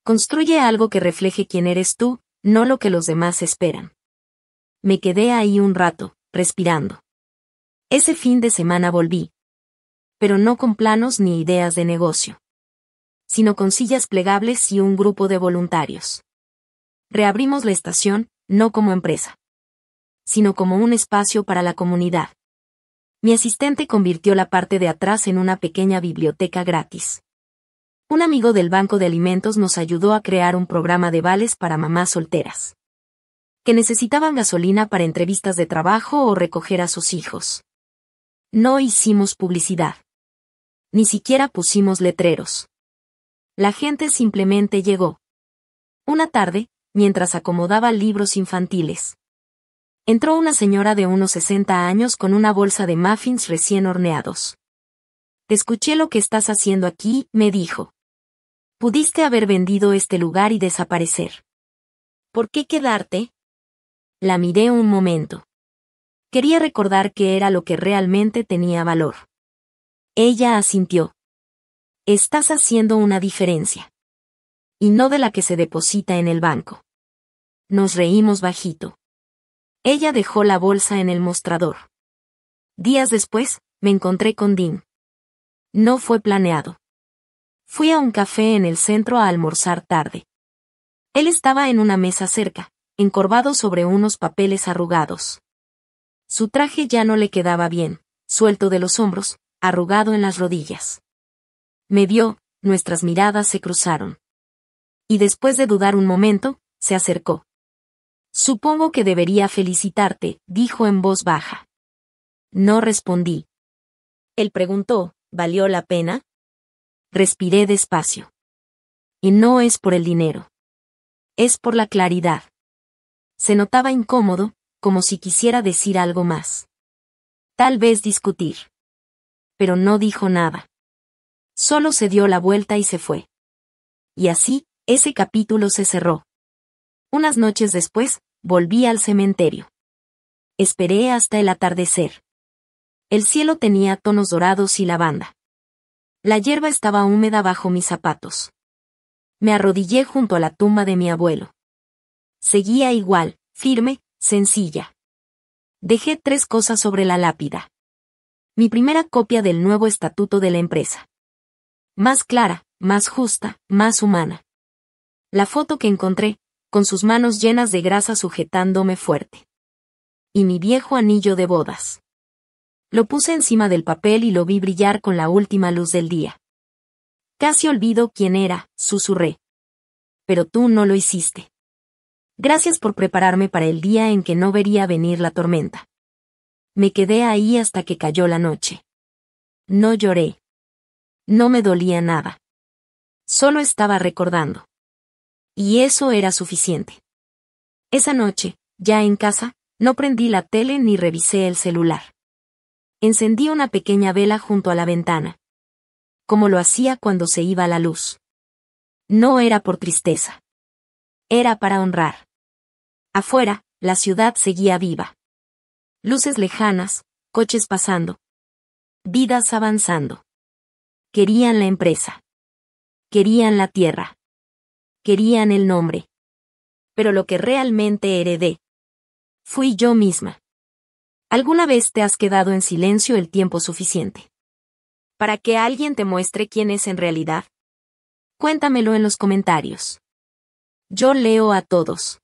Construye algo que refleje quién eres tú, no lo que los demás esperan. Me quedé ahí un rato, respirando. Ese fin de semana volví. Pero no con planos ni ideas de negocio. Sino con sillas plegables y un grupo de voluntarios. Reabrimos la estación, no como empresa. Sino como un espacio para la comunidad. Mi asistente convirtió la parte de atrás en una pequeña biblioteca gratis. Un amigo del banco de alimentos nos ayudó a crear un programa de vales para mamás solteras. Que necesitaban gasolina para entrevistas de trabajo o recoger a sus hijos. No hicimos publicidad. Ni siquiera pusimos letreros. La gente simplemente llegó. Una tarde, mientras acomodaba libros infantiles. Entró una señora de unos 60 años con una bolsa de muffins recién horneados. «Te escuché lo que estás haciendo aquí», me dijo. «Pudiste haber vendido este lugar y desaparecer. ¿Por qué quedarte?» La miré un momento. Quería recordar qué era lo que realmente tenía valor. Ella asintió. «Estás haciendo una diferencia. Y no de la que se deposita en el banco». Nos reímos bajito. Ella dejó la bolsa en el mostrador. Días después, me encontré con Dean. No fue planeado. Fui a un café en el centro a almorzar tarde. Él estaba en una mesa cerca, encorvado sobre unos papeles arrugados. Su traje ya no le quedaba bien, suelto de los hombros, arrugado en las rodillas. Me vio, nuestras miradas se cruzaron. Y después de dudar un momento, se acercó. «Supongo que debería felicitarte», dijo en voz baja. No respondí. Él preguntó, ¿valió la pena? Respiré despacio. Y no es por el dinero. Es por la claridad. Se notaba incómodo, como si quisiera decir algo más. Tal vez discutir. Pero no dijo nada. Solo se dio la vuelta y se fue. Y así, ese capítulo se cerró. Unas noches después, volví al cementerio. Esperé hasta el atardecer. El cielo tenía tonos dorados y lavanda. La hierba estaba húmeda bajo mis zapatos. Me arrodillé junto a la tumba de mi abuelo. Seguía igual, firme, sencilla. Dejé 3 cosas sobre la lápida. Mi primera copia del nuevo estatuto de la empresa. Más clara, más justa, más humana. La foto que encontré, con sus manos llenas de grasa sujetándome fuerte. Y mi viejo anillo de bodas. Lo puse encima del papel y lo vi brillar con la última luz del día. Casi olvido quién era, susurré. Pero tú no lo hiciste. Gracias por prepararme para el día en que no vería venir la tormenta. Me quedé ahí hasta que cayó la noche. No lloré. No me dolía nada. Solo estaba recordando. Y eso era suficiente. Esa noche, ya en casa, no prendí la tele ni revisé el celular. Encendí una pequeña vela junto a la ventana. Como lo hacía cuando se iba la luz. No era por tristeza. Era para honrar. Afuera, la ciudad seguía viva. Luces lejanas, coches pasando. Vidas avanzando. Querían la empresa. Querían la tierra. Querían el nombre. Pero lo que realmente heredé fui yo misma. ¿Alguna vez te has quedado en silencio el tiempo suficiente para que alguien te muestre quién es en realidad? Cuéntamelo en los comentarios. Yo leo a todos.